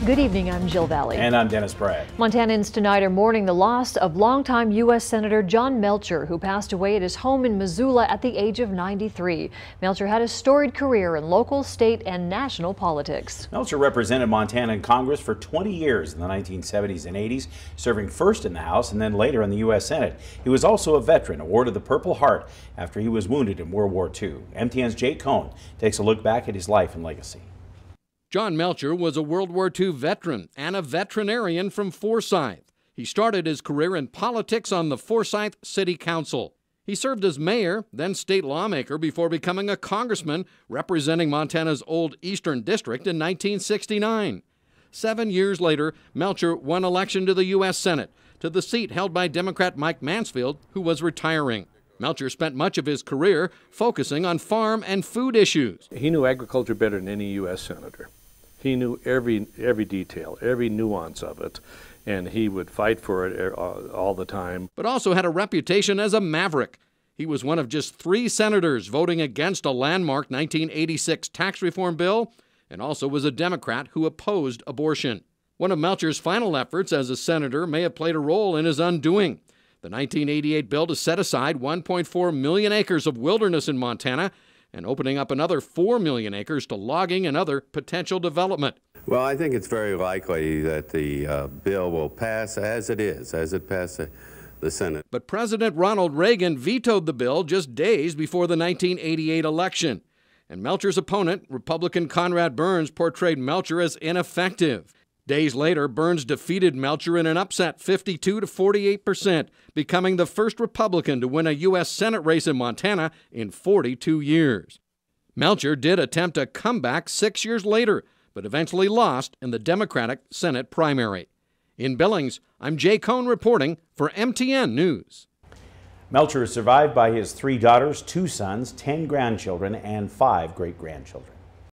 Good evening, I'm Jill Valley. And I'm Dennis Bragg. Montanans tonight are mourning the loss of longtime U.S. Senator John Melcher, who passed away at his home in Missoula at the age of 93. Melcher had a storied career in local, state, and national politics. Melcher represented Montana in Congress for 20 years in the 1970s and 80s, serving first in the House and then later in the U.S. Senate. He was also a veteran, awarded the Purple Heart after he was wounded in World War II. MTN's Jake Cohn takes a look back at his life and legacy. John Melcher was a World War II veteran and a veterinarian from Forsyth. He started his career in politics on the Forsyth City Council. He served as mayor, then state lawmaker, before becoming a congressman representing Montana's Old Eastern District in 1969. 7 years later, Melcher won election to the U.S. Senate, to the seat held by Democrat Mike Mansfield, who was retiring. Melcher spent much of his career focusing on farm and food issues. He knew agriculture better than any U.S. senator. He knew every detail, every nuance of it, and he would fight for it all the time. But also had a reputation as a maverick. He was one of just 3 senators voting against a landmark 1986 tax reform bill, and also was a Democrat who opposed abortion. One of Melcher's final efforts as a senator may have played a role in his undoing. The 1988 bill to set aside 1.4 million acres of wilderness in Montana and opening up another 4 million acres to logging and other potential development. Well, I think it's very likely that the bill will pass as it passed the Senate. But President Ronald Reagan vetoed the bill just days before the 1988 election. And Melcher's opponent, Republican Conrad Burns, portrayed Melcher as ineffective. Days later, Burns defeated Melcher in an upset 52% to 48%, becoming the first Republican to win a U.S. Senate race in Montana in 42 years. Melcher did attempt a comeback 6 years later, but eventually lost in the Democratic Senate primary. In Billings, I'm Jay Cohn reporting for MTN News. Melcher is survived by his 3 daughters, 2 sons, 10 grandchildren, and 5 great-grandchildren.